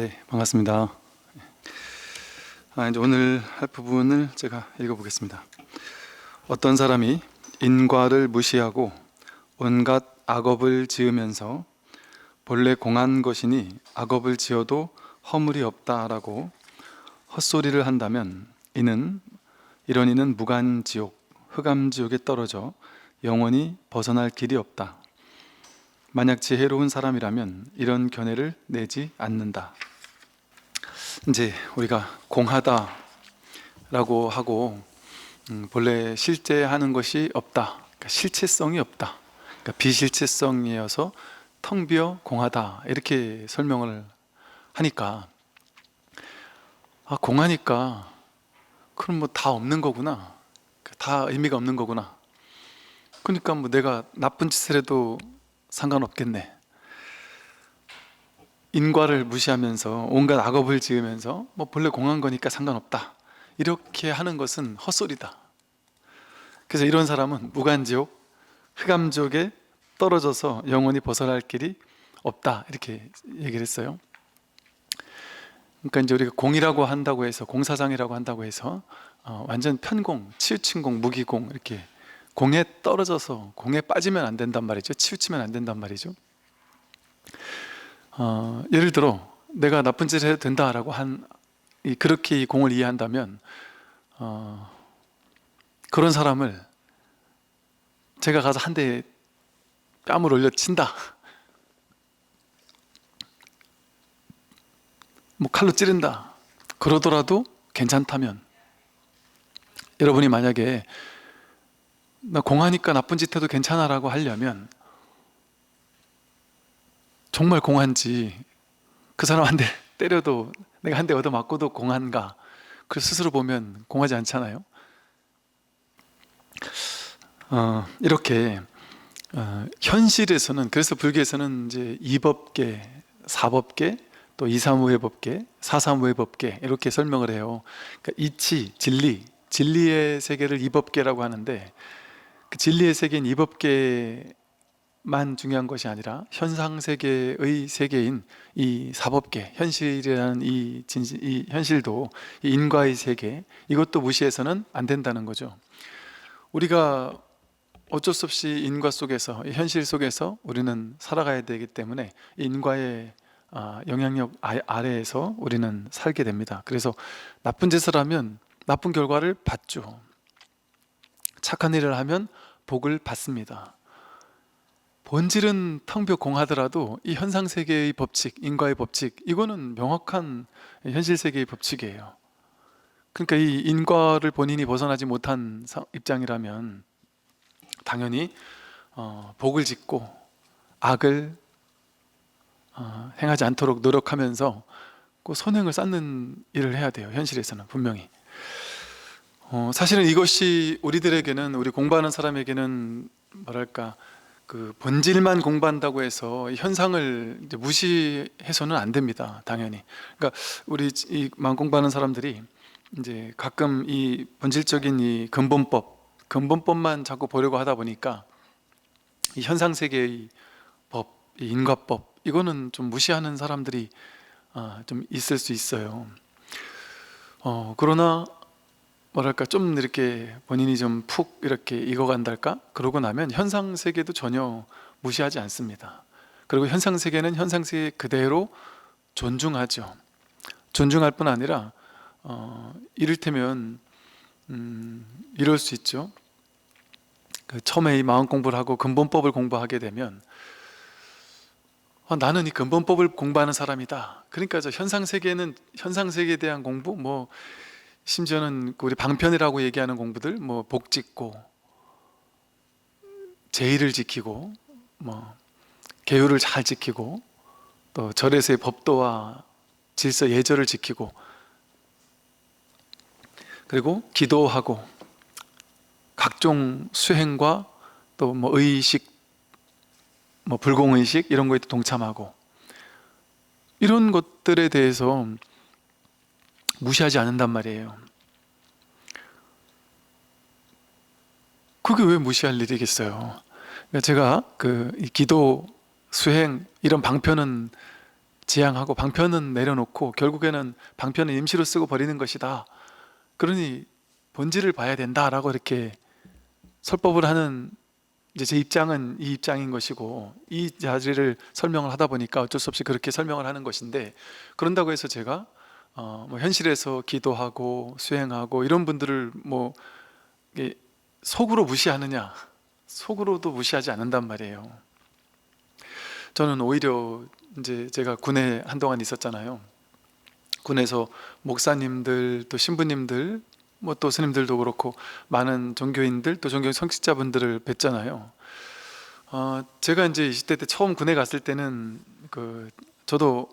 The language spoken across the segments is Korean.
네, 반갑습니다. 이제 오늘 할 부분을 제가 읽어보겠습니다. 어떤 사람이 인과를 무시하고 온갖 악업을 지으면서 본래 공한 것이니 악업을 지어도 허물이 없다라고 헛소리를 한다면 이런 이는 무간지옥, 흑암지옥에 떨어져 영원히 벗어날 길이 없다. 만약 지혜로운 사람이라면 이런 견해를 내지 않는다. 이제 우리가 공하다라고 하고 본래 실제 하는 것이 없다, 그러니까 실체성이 없다, 그러니까 비실체성이어서 텅 비어 공하다 이렇게 설명을 하니까 공하니까 그럼 뭐 다 없는 거구나, 다 의미가 없는 거구나, 그러니까 뭐 내가 나쁜 짓을 해도 상관없겠네, 인과를 무시하면서 온갖 악업을 지으면서 뭐 본래 공한 거니까 상관없다 이렇게 하는 것은 헛소리다. 그래서 이런 사람은 무간지옥, 흑암지옥에 떨어져서 영원히 벗어날 길이 없다 이렇게 얘기를 했어요. 그러니까 이제 우리가 공이라고 한다고 해서, 공사장이라고 한다고 해서 완전 편공, 치우친 공, 무기공, 이렇게 공에 떨어져서 공에 빠지면 안 된단 말이죠. 치우치면 안 된단 말이죠. 예를 들어 내가 나쁜 짓을 해도 된다라고 그렇게 이 공을 이해한다면 그런 사람을 제가 가서 한 대 뺨을 올려 친다, 뭐 칼로 찌른다 그러더라도 괜찮다면, 여러분이 만약에 나 공하니까 나쁜 짓 해도 괜찮아 라고 하려면 정말 공한지, 그 사람 한 대 때려도 내가 한 대 얻어맞고도 공한가, 그 스스로 보면 공하지 않잖아요. 이렇게 현실에서는, 그래서 불교에서는 이제 이법계, 사법계, 또 이사무회 법계, 사사무회 법계 이렇게 설명을 해요. 그러니까 이치, 진리의 세계를 이법계라고 하는데, 그 진리의 세계인 이법계만 중요한 것이 아니라 현상세계의 세계인 이 사법계, 현실이라는 이 현실도, 이 인과의 세계, 이것도 무시해서는 안 된다는 거죠. 우리가 어쩔 수 없이 인과 속에서, 이 현실 속에서 우리는 살아가야 되기 때문에 이 인과의 영향력 아래에서 우리는 살게 됩니다. 그래서 나쁜 짓을 하면 나쁜 결과를 받죠. 착한 일을 하면 복을 받습니다. 본질은 텅 비어 공하더라도 이 현상세계의 법칙, 인과의 법칙, 이거는 명확한 현실세계의 법칙이에요. 그러니까 이 인과를 본인이 벗어나지 못한 입장이라면 당연히 복을 짓고 악을 행하지 않도록 노력하면서 그 선행을 쌓는 일을 해야 돼요. 현실에서는 분명히. 사실은 이것이 우리들에게는, 우리 공부하는 사람에게는 뭐랄까, 그 본질만 공부한다고 해서 현상을 이제 무시해서는 안 됩니다. 당연히. 그러니까 우리 이 마음 공부하는 사람들이 이제 가끔 이 본질적인 이 근본법만 자꾸 보려고 하다 보니까 이 현상세계의 법, 이 인과법, 이거는 좀 무시하는 사람들이 좀 있을 수 있어요. 그러나 뭐랄까, 좀 이렇게 본인이 좀 푹 이렇게 익어간달까? 그러고 나면 현상세계도 전혀 무시하지 않습니다. 그리고 현상세계는 현상세계 그대로 존중하죠. 존중할 뿐 아니라 이를테면 이럴 수 있죠. 처음에 이 마음 공부를 하고 근본법을 공부하게 되면 나는 이 근본법을 공부하는 사람이다. 그러니까 저 현상세계는, 현상세계에 대한 공부, 뭐 심지어는 우리 방편이라고 얘기하는 공부들, 뭐 복 짓고 제의를 지키고 뭐 계율을 잘 지키고 또 절에서의 법도와 질서 예절을 지키고, 그리고 기도하고 각종 수행과 또 뭐 의식, 뭐 불공의식 이런 거에 동참하고, 이런 것들에 대해서 무시하지 않는단 말이에요. 그게 왜 무시할 일이겠어요? 그러니까 제가 이 기도, 수행 이런 방편은 지향하고 방편은 내려놓고 결국에는 방편은 임시로 쓰고 버리는 것이다. 그러니 본질을 봐야 된다라고 이렇게 설법을 하는, 이제 제 입장은 이 입장인 것이고, 이 자리를 설명을 하다 보니까 어쩔 수 없이 그렇게 설명을 하는 것인데, 그런다고 해서 제가 뭐 현실에서 기도하고 수행하고 이런 분들을 뭐 이게 속으로 무시하느냐? 속으로도 무시하지 않는단 말이에요. 저는 오히려 이제 제가 군에 한동안 있었잖아요. 군에서 목사님들, 또 신부님들, 뭐 또 스님들도 그렇고 많은 종교인들, 또 종교 성직자분들을 뵀잖아요. 제가 이제 20대 때 처음 군에 갔을 때는 저도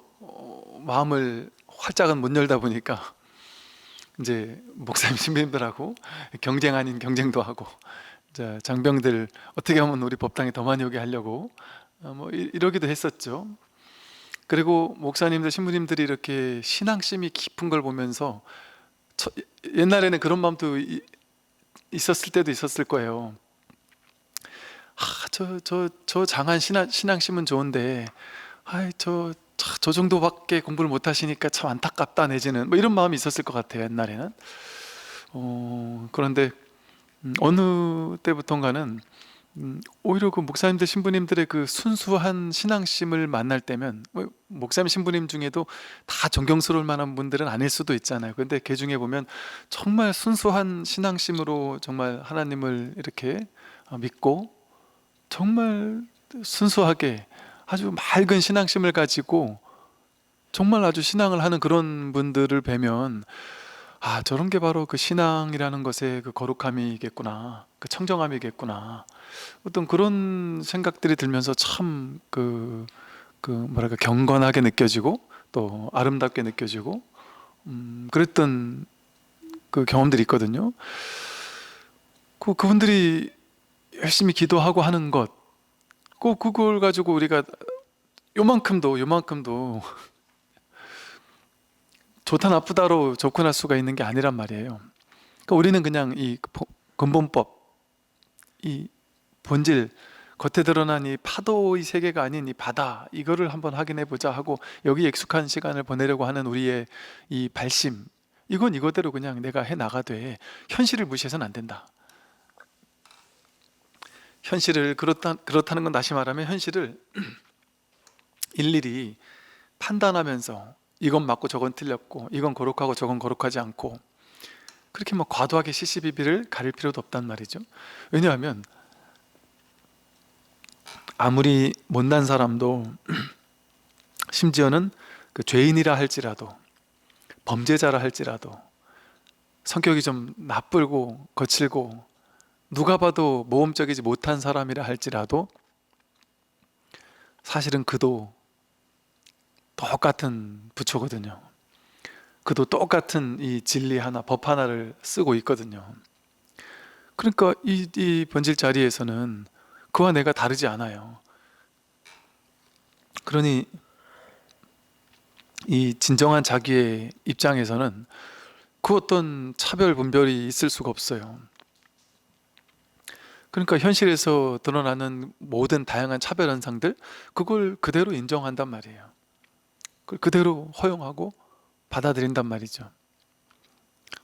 마음을 활짝은 못 열다 보니까 이제 목사님 신부님들하고 경쟁 아닌 경쟁도 하고, 자, 장병들 어떻게 하면 우리 법당에 더 많이 오게 하려고 뭐 이러기도 했었죠. 그리고 목사님들 신부님들이 이렇게 신앙심이 깊은 걸 보면서 옛날에는 그런 마음도 있었을 때도 있었을 거예요. 저 장한 신앙심은 좋은데, 저 정도밖에 공부를 못 하시니까 참 안타깝다, 내지는 뭐 이런 마음이 있었을 것 같아요, 옛날에는. 그런데 어느 때부턴가는 오히려 그 목사님들 신부님들의 그 순수한 신앙심을 만날 때면, 뭐 목사님 신부님 중에도 다 존경스러울 만한 분들은 아닐 수도 있잖아요. 근데 그 중에 보면 정말 순수한 신앙심으로 정말 하나님을 이렇게 믿고 정말 순수하게 아주 맑은 신앙심을 가지고 정말 아주 신앙을 하는 그런 분들을 뵈면, 저런 게 바로 그 신앙이라는 것의 그 거룩함이겠구나, 그 청정함이겠구나, 어떤 그런 생각들이 들면서 참 뭐랄까 경건하게 느껴지고 또 아름답게 느껴지고 그랬던 그 경험들이 있거든요. 그분들이 열심히 기도하고 하는 것, 꼭 그걸 가지고 우리가 요만큼도 좋다 나쁘다로 접근할 수가 있는 게 아니란 말이에요. 그러니까 우리는 그냥 이 근본법, 이 본질, 겉에 드러난 이 파도의 세계가 아닌 이 바다, 이거를 한번 확인해 보자 하고 여기 익숙한 시간을 보내려고 하는 우리의 이 발심, 이건 이거대로 그냥 내가 해 나가되 현실을 무시해서는 안 된다. 현실을 그렇다는 건, 다시 말하면 현실을 일일이 판단하면서 이건 맞고 저건 틀렸고, 이건 거룩하고 저건 거룩하지 않고, 그렇게 막 과도하게 시시비비를 가릴 필요도 없단 말이죠. 왜냐하면 아무리 못난 사람도 심지어는 그 죄인이라 할지라도, 범죄자라 할지라도, 성격이 좀 나쁘고 거칠고 누가 봐도 모범적이지 못한 사람이라 할지라도, 사실은 그도 똑같은 부처거든요. 그도 똑같은 이 진리 하나, 법 하나를 쓰고 있거든요. 그러니까 이 본질 자리에서는 그와 내가 다르지 않아요. 그러니 이 진정한 자기의 입장에서는 그 어떤 차별 분별이 있을 수가 없어요. 그러니까 현실에서 드러나는 모든 다양한 차별 현상들, 그걸 그대로 인정한단 말이에요. 그걸 그대로 허용하고 받아들인단 말이죠.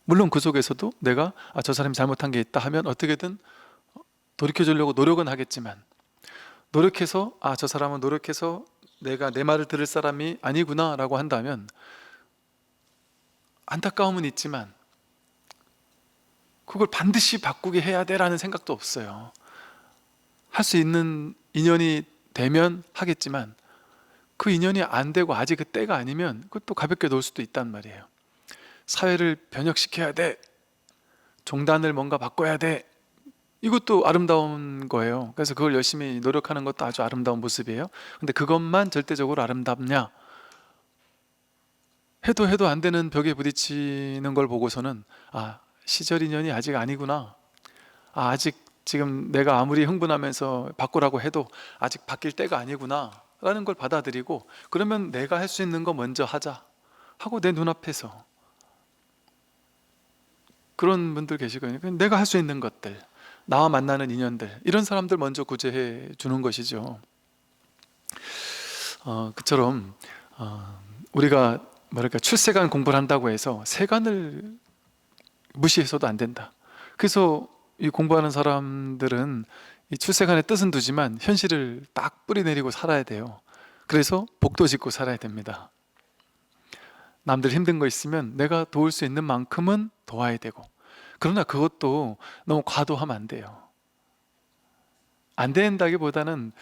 물론 그 속에서도 내가 저 사람이 잘못한 게 있다 하면 어떻게든 돌이켜주려고 노력은 하겠지만, 노력해서 저 사람은 노력해서 내가 내 말을 들을 사람이 아니구나 라고 한다면 안타까움은 있지만 그걸 반드시 바꾸게 해야 돼라는 생각도 없어요. 할 수 있는 인연이 되면 하겠지만, 그 인연이 안 되고 아직 그 때가 아니면 그것도 가볍게 놓을 수도 있단 말이에요. 사회를 변혁시켜야 돼, 종단을 뭔가 바꿔야 돼, 이것도 아름다운 거예요. 그래서 그걸 열심히 노력하는 것도 아주 아름다운 모습이에요. 근데 그것만 절대적으로 아름답냐? 해도 안 되는 벽에 부딪히는 걸 보고서는 시절 인연이 아직 아니구나, 아직 지금 내가 아무리 흥분하면서 바꾸라고 해도 아직 바뀔 때가 아니구나 라는 걸 받아들이고, 그러면 내가 할 수 있는 거 먼저 하자 하고 내 눈앞에서 그런 분들 계시거든요. 내가 할 수 있는 것들, 나와 만나는 인연들, 이런 사람들 먼저 구제해 주는 것이죠. 그처럼 우리가 뭐랄까 출세관 공부를 한다고 해서 세관을 무시해서도 안 된다. 그래서 이 공부하는 사람들은 이 출세관의 뜻은 두지만 현실을 딱 뿌리내리고 살아야 돼요. 그래서 복도 짓고 살아야 됩니다. 남들 힘든 거 있으면 내가 도울 수 있는 만큼은 도와야 되고, 그러나 그것도 너무 과도하면 안 돼요. 안 된다기보다는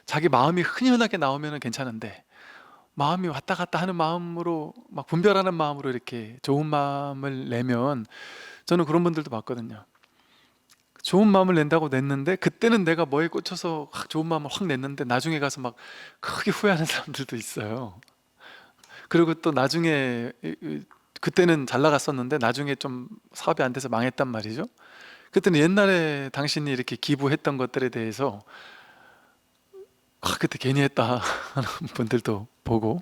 자기 마음이 흔연하게 나오면 괜찮은데, 마음이 왔다 갔다 하는 마음으로, 막 분별하는 마음으로 이렇게 좋은 마음을 내면, 저는 그런 분들도 봤거든요. 좋은 마음을 낸다고 냈는데 그때는 내가 뭐에 꽂혀서 좋은 마음을 확 냈는데 나중에 가서 막 크게 후회하는 사람들도 있어요. 그리고 또 나중에 그때는 잘 나갔었는데 나중에 좀 사업이 안 돼서 망했단 말이죠. 그때는 옛날에 당신이 이렇게 기부했던 것들에 대해서 그때 괜히 했다 하는 분들도 보고.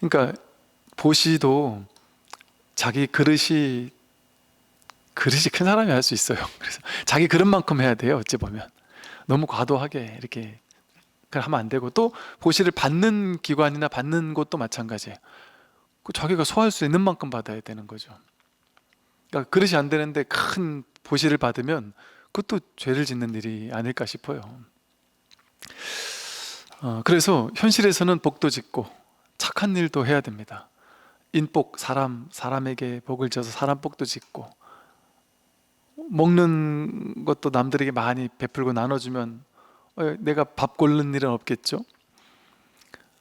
그러니까 보시도 자기 그릇이 큰 사람이 할 수 있어요. 그래서 자기 그릇만큼 해야 돼요. 어찌 보면 너무 과도하게 이렇게 하면 안 되고, 또 보시를 받는 기관이나 받는 곳도 마찬가지예요. 자기가 소화할 수 있는 만큼 받아야 되는 거죠. 그러니까 그릇이 안 되는데 큰 보시를 받으면 그것도 죄를 짓는 일이 아닐까 싶어요. 그래서 현실에서는 복도 짓고 착한 일도 해야 됩니다. 인복, 사람에게 복을 줘서 사람 복도 짓고, 먹는 것도 남들에게 많이 베풀고 나눠주면 내가 밥 고르는 일은 없겠죠.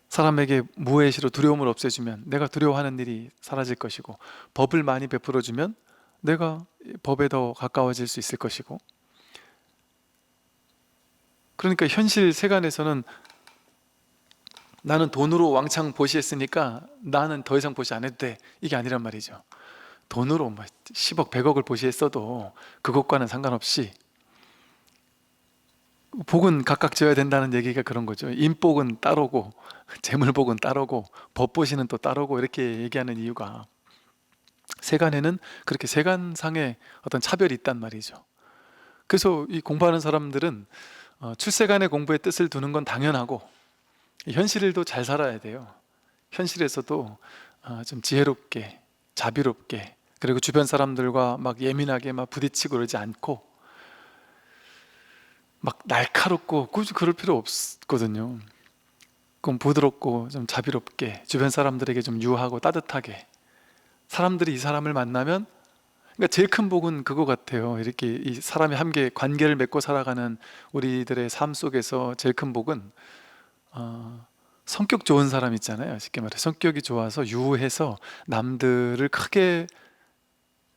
사람에게 무해시로 두려움을 없애주면 내가 두려워하는 일이 사라질 것이고, 법을 많이 베풀어주면 내가 법에 더 가까워질 수 있을 것이고. 그러니까 현실 세간에서는 나는 돈으로 왕창 보시했으니까 나는 더 이상 보시 안 해도 돼, 이게 아니란 말이죠. 돈으로 뭐 10억, 100억을 보시했어도 그것과는 상관없이 복은 각각 지어야 된다는 얘기가 그런 거죠. 인복은 따로고 재물복은 따로고 법보시는 또 따로고, 이렇게 얘기하는 이유가 세간에는 그렇게 세간상의 어떤 차별이 있단 말이죠. 그래서 이 공부하는 사람들은 출세간의 공부의 뜻을 두는 건 당연하고, 현실도 잘 살아야 돼요. 현실에서도 좀 지혜롭게, 자비롭게, 그리고 주변 사람들과 막 예민하게 막 부딪히고 그러지 않고, 막 날카롭고 굳이 그럴 필요 없거든요. 그럼 부드럽고 좀 자비롭게 주변 사람들에게 좀 유하고 따뜻하게, 사람들이 이 사람을 만나면, 그러니까 제일 큰 복은 그거 같아요. 이렇게 이 사람이 함께 관계를 맺고 살아가는 우리들의 삶 속에서 제일 큰 복은 성격 좋은 사람 있잖아요. 쉽게 말해 성격이 좋아서 유해서 남들을 크게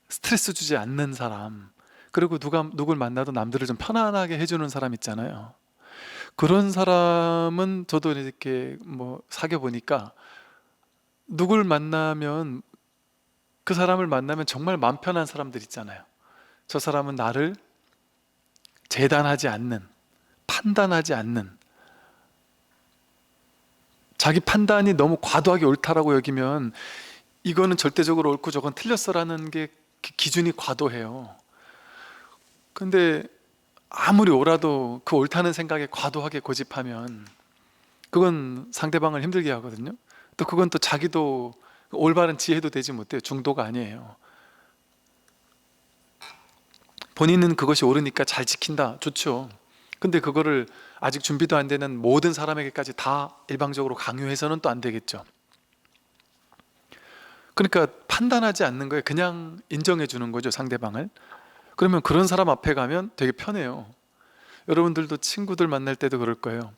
스트레스 주지 않는 사람, 그리고 누굴 만나도 남들을 좀 편안하게 해주는 사람 있잖아요. 그런 사람은 저도 이렇게 뭐 사귀어 보니까, 누굴 만나면 그 사람을 만나면 정말 마음 편한 사람들 있잖아요. 저 사람은 나를 재단하지 않는, 판단하지 않는, 자기 판단이 너무 과도하게 옳다라고 여기면 이거는 절대적으로 옳고 저건 틀렸어라는 게 기준이 과도해요. 근데 아무리 옳아도 그 옳다는 생각에 과도하게 고집하면 그건 상대방을 힘들게 하거든요. 또 그건 또 자기도 올바른 지혜도 되지 못해요. 중도가 아니에요. 본인은 그것이 옳으니까 잘 지킨다, 좋죠. 근데 그거를 아직 준비도 안 되는 모든 사람에게까지 다 일방적으로 강요해서는 또 안 되겠죠. 그러니까 판단하지 않는 거예요. 그냥 인정해 주는 거죠, 상대방을. 그러면 그런 사람 앞에 가면 되게 편해요. 여러분들도 친구들 만날 때도 그럴 거예요.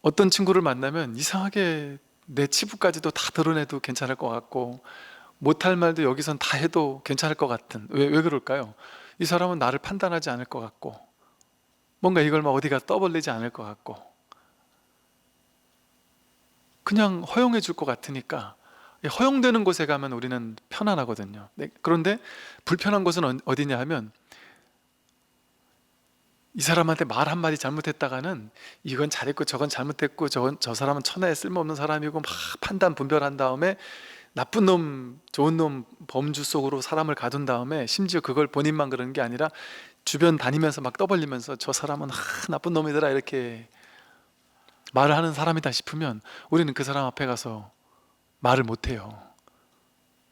어떤 친구를 만나면 이상하게 내 치부까지도 다 드러내도 괜찮을 것 같고, 못할 말도 여기선 다 해도 괜찮을 것 같은, 왜 그럴까요? 이 사람은 나를 판단하지 않을 것 같고, 뭔가 이걸 막 어디가 떠벌리지 않을 것 같고, 그냥 허용해 줄 것 같으니까, 허용되는 곳에 가면 우리는 편안하거든요. 그런데 불편한 곳은 어디냐 하면, 이 사람한테 말 한마디 잘못했다가는 이건 잘했고 저건 잘못했고 저 사람은 천하에 쓸모없는 사람이고 막 판단 분별한 다음에 나쁜 놈 좋은 놈 범주 속으로 사람을 가둔 다음에, 심지어 그걸 본인만 그러는 게 아니라 주변 다니면서 막 떠벌리면서 저 사람은 나쁜 놈이더라 이렇게 말을 하는 사람이다 싶으면 우리는 그 사람 앞에 가서 말을 못해요.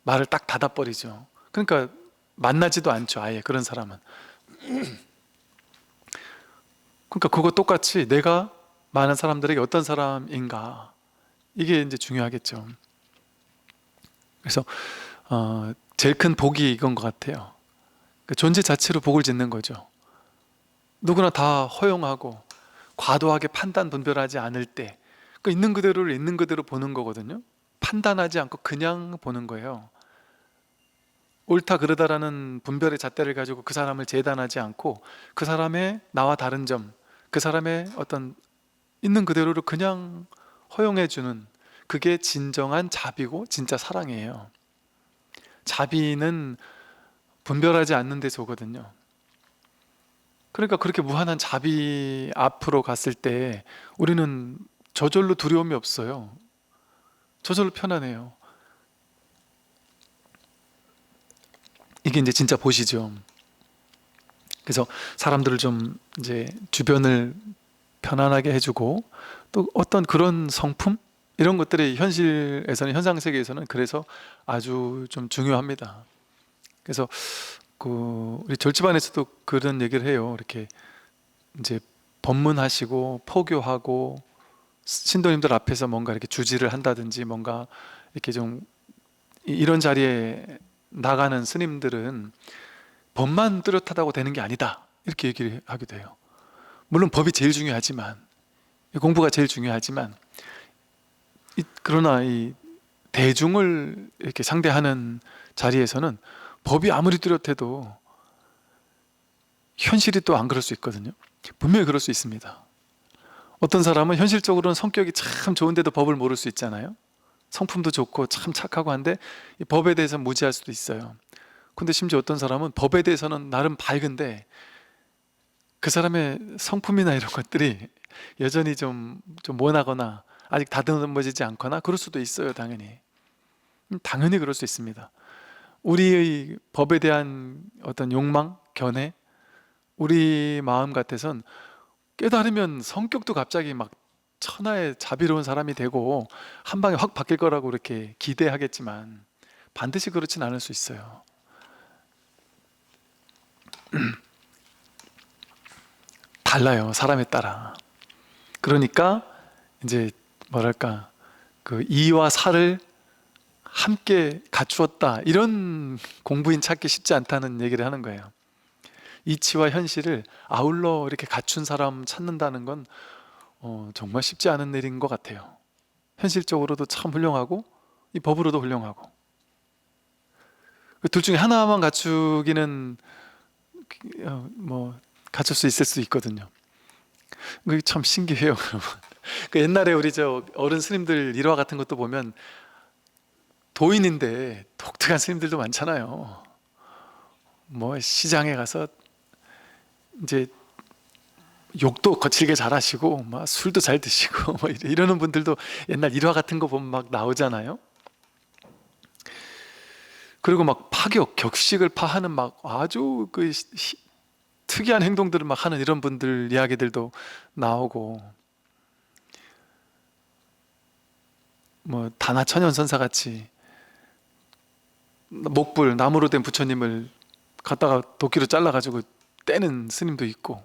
말을 딱 닫아버리죠. 그러니까 만나지도 않죠, 아예 그런 사람은. 그러니까 그거 똑같이 내가 많은 사람들에게 어떤 사람인가, 이게 이제 중요하겠죠. 그래서 제일 큰 복이 이건 것 같아요. 그 존재 자체로 복을 짓는 거죠. 누구나 다 허용하고 과도하게 판단 분별하지 않을 때, 그 있는 그대로를 있는 그대로 보는 거거든요. 판단하지 않고 그냥 보는 거예요. 옳다 그르다라는 분별의 잣대를 가지고 그 사람을 재단하지 않고 그 사람의 나와 다른 점, 그 사람의 어떤 있는 그대로를 그냥 허용해 주는, 그게 진정한 자비고 진짜 사랑이에요. 자비는 분별하지 않는 데서 오거든요. 그러니까 그렇게 무한한 자비 앞으로 갔을 때 우리는 저절로 두려움이 없어요. 저절로 편안해요. 이게 이제 진짜 보시죠. 그래서 사람들을 좀 이제 주변을 편안하게 해주고, 또 어떤 그런 성품, 이런 것들이 현실에서는, 현상 세계에서는 그래서 아주 좀 중요합니다. 그래서 우리 절집안에서도 그런 얘기를 해요. 이렇게 이제 법문하시고 포교하고 신도님들 앞에서 뭔가 이렇게 주지를 한다든지 뭔가 이렇게 좀 이런 자리에 나가는 스님들은 법만 뚜렷하다고 되는 게 아니다, 이렇게 얘기를 하기도 해요. 물론 법이 제일 중요하지만, 공부가 제일 중요하지만, 그러나 이 대중을 이렇게 상대하는 자리에서는 법이 아무리 뚜렷해도 현실이 또 안 그럴 수 있거든요. 분명히 그럴 수 있습니다. 어떤 사람은 현실적으로는 성격이 참 좋은데도 법을 모를 수 있잖아요. 성품도 좋고 참 착하고 한데 이 법에 대해서 무지할 수도 있어요. 근데 심지어 어떤 사람은 법에 대해서는 나름 밝은데 그 사람의 성품이나 이런 것들이 여전히 좀 모나거나 아직 다듬어지지 않거나 그럴 수도 있어요. 당연히 그럴 수 있습니다. 우리의 법에 대한 어떤 욕망, 견해, 우리 마음 같아선 깨달으면 성격도 갑자기 막 천하의 자비로운 사람이 되고 한 방에 확 바뀔 거라고 이렇게 기대하겠지만 반드시 그렇진 않을 수 있어요. 달라요, 사람에 따라. 그러니까 이제 뭐랄까, 그 이와 사를 함께 갖추었다, 이런 공부인 찾기 쉽지 않다는 얘기를 하는 거예요. 이치와 현실을 아울러 이렇게 갖춘 사람 찾는다는 건 정말 쉽지 않은 일인 것 같아요. 현실적으로도 참 훌륭하고 이 법으로도 훌륭하고, 그 둘 중에 하나만 갖추기는 뭐 갖출 수 있을 수 있거든요. 그게 참 신기해요. 여러분. 그 옛날에 우리 저 어른 스님들 일화 같은 것도 보면 도인인데 독특한 스님들도 많잖아요. 뭐 시장에 가서 이제 욕도 거칠게 잘하시고 막 술도 잘 드시고 뭐 이러는 분들도 옛날 일화 같은 거 보면 막 나오잖아요. 그리고 막 파격, 격식을 파하는 막 아주 그 특이한 행동들을 막 하는 이런 분들 이야기들도 나오고, 뭐 다나천연선사 같이 목불, 나무로 된 부처님을 갖다가 도끼로 잘라가지고 떼는 스님도 있고,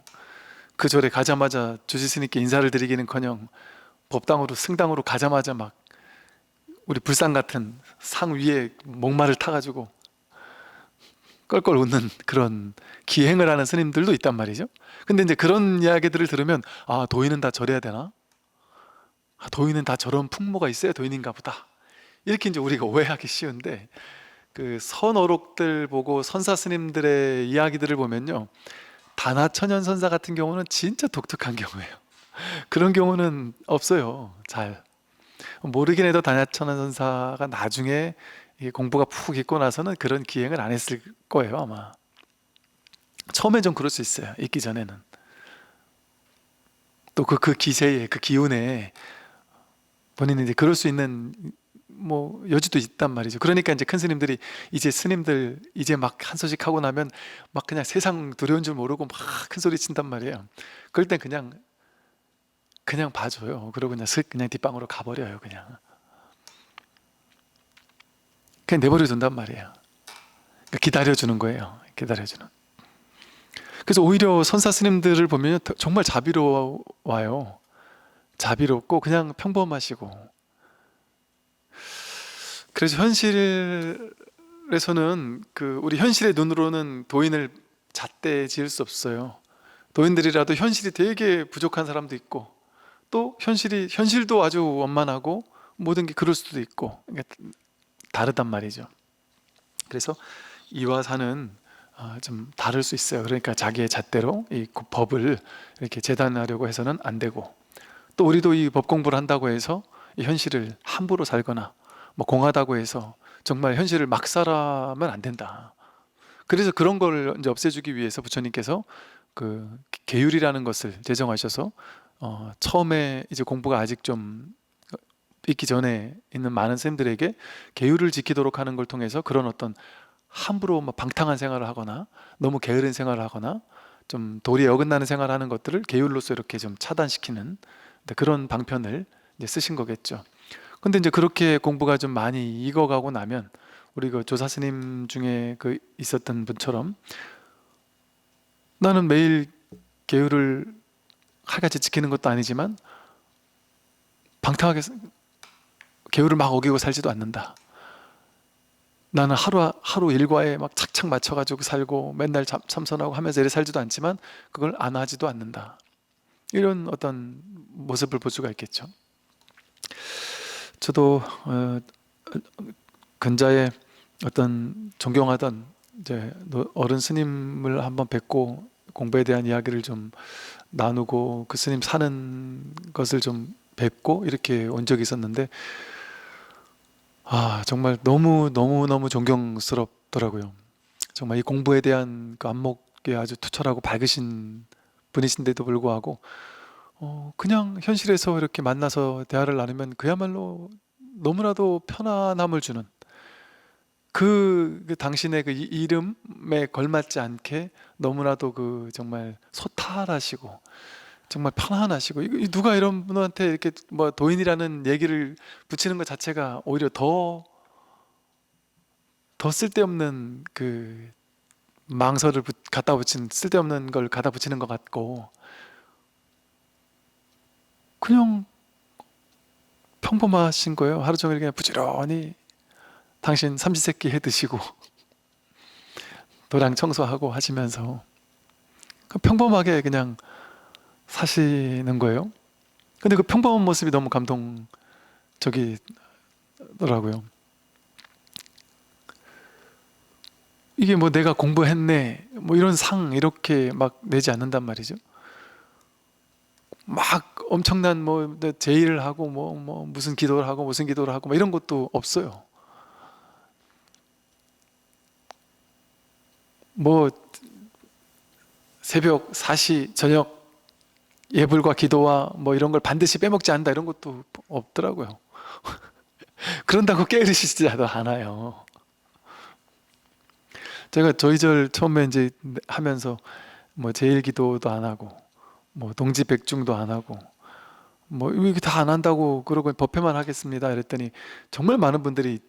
그 절에 가자마자 주지 스님께 인사를 드리기는커녕 법당으로 승당으로 가자마자 막 우리 불상 같은 상 위에 목마를 타가지고 껄껄 웃는 그런 기행을 하는 스님들도 있단 말이죠. 근데 이제 그런 이야기들을 들으면 도인은 다 저래야 되나? 도인은 다 저런 풍모가 있어야 도인인가 보다, 이렇게 이제 우리가 오해하기 쉬운데, 그 선어록들 보고 선사 스님들의 이야기들을 보면요, 다나천연 선사 같은 경우는 진짜 독특한 경우예요. 그런 경우는 없어요. 잘 모르긴 해도 다나천연 선사가 나중에 이게 공부가 푹 있고 나서는 그런 기행을 안 했을 거예요, 아마. 처음엔 좀 그럴 수 있어요, 있기 전에는. 또 그 기세에, 그 기운에 본인이 이제 그럴 수 있는 뭐 여지도 있단 말이죠. 그러니까 이제 큰 스님들이 이제 스님들 이제 막 한 소식 하고 나면 막 그냥 세상 두려운 줄 모르고 막 큰 소리 친단 말이에요. 그럴 땐 그냥 그냥 봐줘요. 그러고 그냥 슥 그냥 뒷방으로 가버려요. 그냥 내버려 둔단 말이에요. 그러니까 기다려주는 거예요. 기다려주는. 그래서 오히려 선사 스님들을 보면 정말 자비로워요. 자비롭고 그냥 평범하시고. 그래서 현실에서는 우리 현실의 눈으로는 도인을 잣대 지을 수 없어요. 도인들이라도 현실이 되게 부족한 사람도 있고, 또 현실도 아주 원만하고 모든 게 그럴 수도 있고, 그러니까 다르단 말이죠. 그래서 이와 사는 좀 다를 수 있어요. 그러니까 자기의 잣대로 이 법을 이렇게 재단하려고 해서는 안 되고, 또 우리도 이 법 공부를 한다고 해서 이 현실을 함부로 살거나 뭐 공하다고 해서 정말 현실을 막 살아면 안 된다. 그래서 그런 걸 이제 없애주기 위해서 부처님께서 그 계율이라는 것을 제정하셔서 처음에 이제 공부가 아직 좀 있기 전에 있는 많은 쌤들에게 계율을 지키도록 하는 걸 통해서 그런 어떤 함부로 막 방탕한 생활을 하거나 너무 게으른 생활을 하거나 좀 도리에 어긋나는 생활을 하는 것들을 계율로서 이렇게 좀 차단시키는 그런 방편을 이제 쓰신 거겠죠. 근데 이제 그렇게 공부가 좀 많이 익어가고 나면 우리 그 조사 스님 중에 있었던 분처럼 나는 매일 계율을 칼같이 지키는 것도 아니지만 방탕하게 계율을 막 어기고 살지도 않는다. 나는 하루 일과에 막 착착 맞춰가지고 살고 맨날 참선하고 하면서 이래 살지도 않지만 그걸 안 하지도 않는다. 이런 어떤 모습을 볼 수가 있겠죠. 저도 근자에 어떤 존경하던 이제 어른 스님을 한번 뵙고 공부에 대한 이야기를 좀 나누고 그 스님 사는 것을 좀 뵙고 이렇게 온 적이 있었는데 정말 너무 존경스럽더라고요. 정말 이 공부에 대한 그 안목이 아주 투철하고 밝으신 분이신데도 불구하고 그냥 현실에서 이렇게 만나서 대화를 나누면 그야말로 너무나도 편안함을 주는 그 당신의 그 이름에 걸맞지 않게 너무나도 정말 소탈하시고 정말 편안하시고 누가 이런 분한테 이렇게 뭐 도인이라는 얘기를 붙이는 것 자체가 오히려 더 쓸데없는 망설을 갖다 붙인 쓸데없는 걸 갖다 붙이는 것 같고 그냥 평범하신 거예요. 하루 종일 그냥 부지런히 당신 삼시세끼 해 드시고 도량 청소하고 하시면서 평범하게 그냥 사시는 거예요. 근데 그 평범한 모습이 너무 감동적이더라고요. 이게 뭐 내가 공부했네 뭐 이런 상 이렇게 막 내지 않는단 말이죠. 막 엄청난 뭐 제의를 하고 뭐 무슨 기도를 하고 무슨 기도를 하고 뭐 이런 것도 없어요. 뭐 새벽 4시 저녁 예불과 기도와 뭐 이런 걸 반드시 빼먹지 않는다 이런 것도 없더라고요. 그런다고 게으르시지도 않아요. 제가 저희 절 처음에 이제 하면서 뭐 제일기도도 안 하고 뭐 동지백중도 안 하고 뭐 이거 다 안 한다고 그러고 법회만 하겠습니다 이랬더니 정말 많은 분들이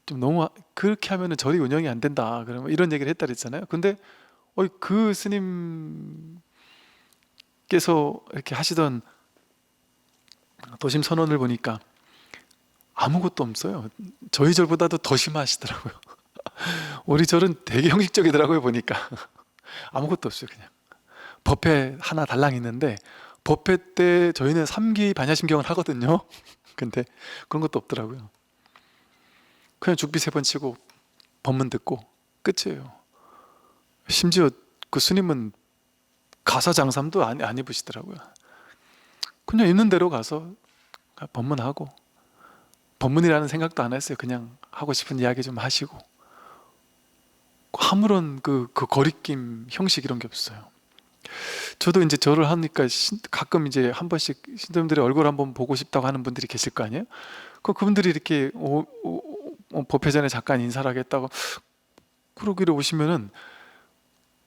좀 너무 그렇게 하면은 절이 운영이 안 된다 그러면 이런 얘기를 했다 그랬잖아요. 근데 그 스님께서 이렇게 하시던 도심 선언을 보니까 아무것도 없어요. 저희 절보다도 더 심하시더라고요. 우리 절은 되게 형식적이더라고요 보니까. 아무것도 없어요. 그냥 법회 하나 달랑 있는데 법회 때 저희는 3기 반야심경을 하거든요. 근데 그런 것도 없더라고요. 그냥 죽비 3번 치고 법문 듣고 끝이에요. 심지어 그 스님은 가사장삼도 안 입으시더라고요. 그냥 있는 대로 가서 법문하고 법문이라는 생각도 안 했어요. 그냥 하고 싶은 이야기 좀 하시고 아무런 그 거리낌 형식 이런 게 없어요. 저도 이제 절을 하니까 가끔 이제 한 번씩 신도님들의 얼굴 한번 보고 싶다고 하는 분들이 계실 거 아니에요? 그분들이 이렇게 법회 전에 잠깐 인사를 하겠다고 그러기를 오시면은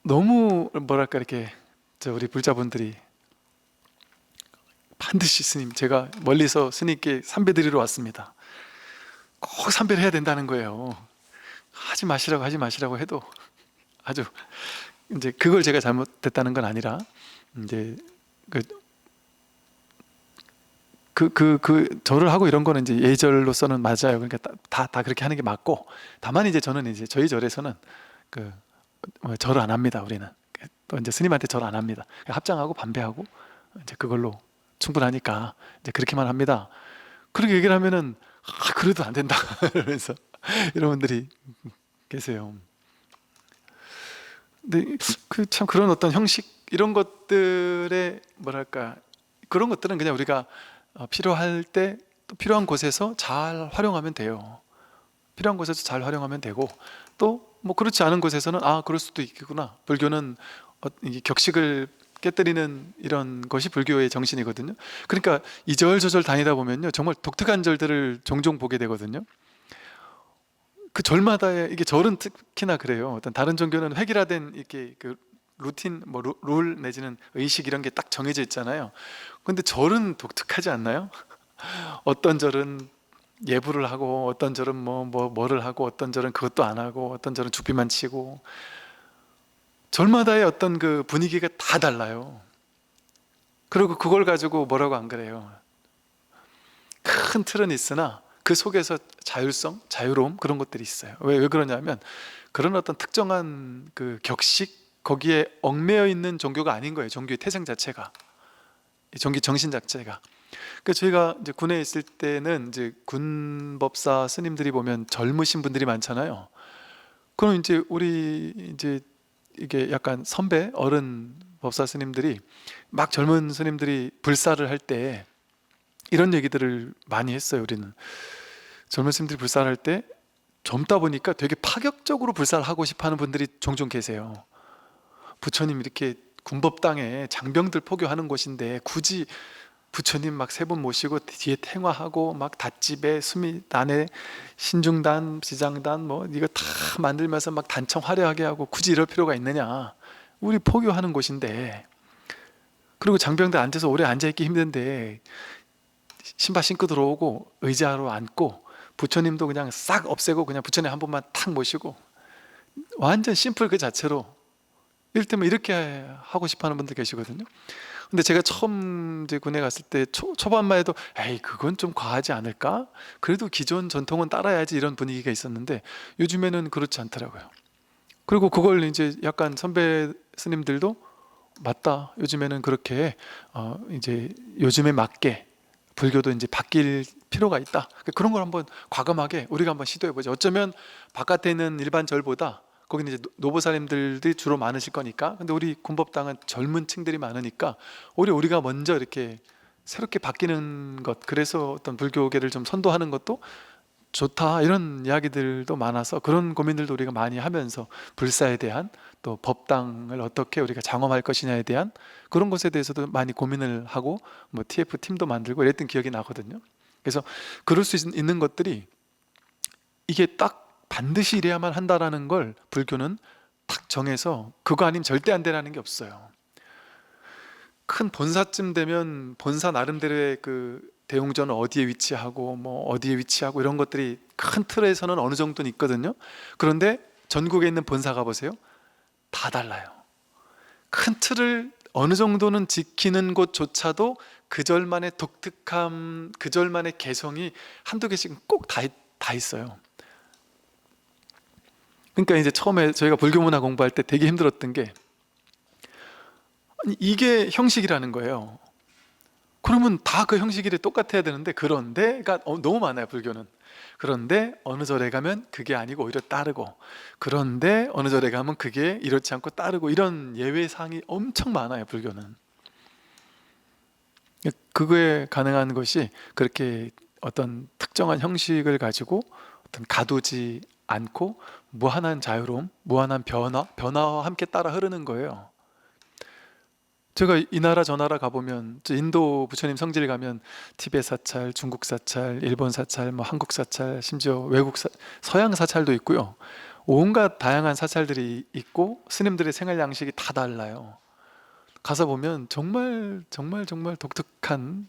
너무 뭐랄까 이렇게 우리 불자분들이 반드시 스님, 제가 멀리서 스님께 삼배 드리러 왔습니다. 꼭 삼배를 해야 된다는 거예요. 하지 마시라고 해도 아주 이제 그걸 제가 잘못됐다는 건 아니라 이제 절을 하고 이런 거는 이제 예절로서는 맞아요. 그러니까 다 그렇게 하는 게 맞고, 다만 이제 저는 이제 저희 절에서는 절을 안 합니다. 우리는 또 이제 스님한테 절 안 합니다. 합장하고 반배하고 이제 그걸로 충분하니까 이제 그렇게만 합니다. 그렇게 얘기를 하면은 그래도 안 된다 그러면서 이런 분들이 계세요. 근데 참 그런 어떤 형식 이런 것들의 뭐랄까, 그런 것들은 그냥 우리가 필요할 때 또 필요한 곳에서 잘 활용하면 돼요. 필요한 곳에서 잘 활용하면 되고, 또 뭐 그렇지 않은 곳에서는 그럴 수도 있겠구나. 불교는 이 격식을 깨뜨리는 이런 것이 불교의 정신이거든요. 그러니까 이 절 저 절 다니다 보면요, 정말 독특한 절들을 종종 보게 되거든요. 그 절마다의, 이게 절은 특히나 그래요. 어떤 다른 종교는 획일화된 이렇게 그 루틴, 뭐 룰 내지는 의식 이런 게 딱 정해져 있잖아요. 근데 절은 독특하지 않나요? 어떤 절은 예불을 하고, 어떤 절은 뭐를 하고, 어떤 절은 그것도 안 하고, 어떤 절은 죽비만 치고, 절마다의 어떤 그 분위기가 다 달라요. 그리고 그걸 가지고 뭐라고 안 그래요. 큰 틀은 있으나 그 속에서 자율성, 자유로움, 그런 것들이 있어요. 왜 그러냐면 그런 어떤 특정한 그 격식, 거기에 얽매여 있는 종교가 아닌 거예요. 종교의 태생 자체가, 종교 정신 자체가. 그러니까 저희가 이제 군에 있을 때는 이제 군법사 스님들이 보면 젊으신 분들이 많잖아요. 그럼 이제 우리 이제 이게 약간 선배, 어른 법사 스님들이 막 젊은 스님들이 불사를 할 때 이런 얘기들을 많이 했어요. 우리는 젊은 스님들이 불사를 할 때 젊다 보니까 되게 파격적으로 불사를 하고 싶어 하는 분들이 종종 계세요. 부처님 이렇게 군법당에 장병들 포교하는 곳인데 굳이 부처님 막 세 분 모시고 뒤에 탱화하고 막 닷집에 수미단에 신중단, 지장단 뭐 이거 다 만들면서 막 단청 화려하게 하고 굳이 이럴 필요가 있느냐. 우리 포교하는 곳인데, 그리고 장병들 앉아서 오래 앉아있기 힘든데 신발 신고 들어오고 의자로 앉고 부처님도 그냥 싹 없애고 그냥 부처님 한 번만 탁 모시고 완전 심플 그 자체로 이를테면 이렇게 하고 싶어 하는 분들 계시거든요. 근데 제가 처음 이제 군에 갔을 때 초반만 해도 에이 그건 좀 과하지 않을까? 그래도 기존 전통은 따라야지, 이런 분위기가 있었는데 요즘에는 그렇지 않더라고요. 그리고 그걸 이제 약간 선배 스님들도 맞다, 요즘에는 그렇게 이제 요즘에 맞게 불교도 이제 바뀔 필요가 있다. 그런 걸 한번 과감하게 우리가 한번 시도해보자. 어쩌면 바깥에 있는 일반 절보다 거기는 이제 노보살님들이 주로 많으실 거니까, 근데 우리 군법당은 젊은 층들이 많으니까 오히려 우리가 먼저 이렇게 새롭게 바뀌는 것, 그래서 어떤 불교계를 좀 선도하는 것도 좋다, 이런 이야기들도 많아서 그런 고민들도 우리가 많이 하면서 불사에 대한, 또 법당을 어떻게 우리가 장엄할 것이냐에 대한 그런 것에 대해서도 많이 고민을 하고 뭐 TF 팀도 만들고 이랬던 기억이 나거든요. 그래서 그럴 수 있는 것들이, 이게 딱 반드시 이래야만 한다라는 걸 불교는 딱 정해서 그거 아니면 절대 안 되라는 게 없어요. 큰 본사쯤 되면 본사 나름대로의 그 대웅전은 어디에 위치하고 뭐 어디에 위치하고 이런 것들이 큰 틀에서는 어느 정도는 있거든요. 그런데 전국에 있는 본사 가보세요. 다 달라요. 큰 틀을 어느 정도는 지키는 곳조차도 그 절만의 독특함, 그 절만의 개성이 한두 개씩은 꼭 다 있어요. 그러니까 이제 처음에 저희가 불교 문화 공부할 때 되게 힘들었던 게, 아니, 이게 형식이라는 거예요. 그러면 다 그 형식이 똑같아야 되는데, 그런데가 너무 많아요 불교는. 그런데 어느 절에 가면 그게 아니고 오히려 따르고, 그런데 어느 절에 가면 그게 이렇지 않고 따르고, 이런 예외사항이 엄청 많아요 불교는. 그거에 가능한 것이 그렇게 어떤 특정한 형식을 가지고 어떤 가두지 않고 무한한 자유로움, 무한한 변화와 함께 따라 흐르는 거예요. 제가 이 나라 저 나라 가보면, 인도 부처님 성질 가면 티베트 사찰, 중국 사찰, 일본 사찰, 뭐 한국 사찰, 심지어 서양 사찰도 있고요. 온갖 다양한 사찰들이 있고 스님들의 생활 양식이 다 달라요. 가서 보면 정말 정말 정말 독특한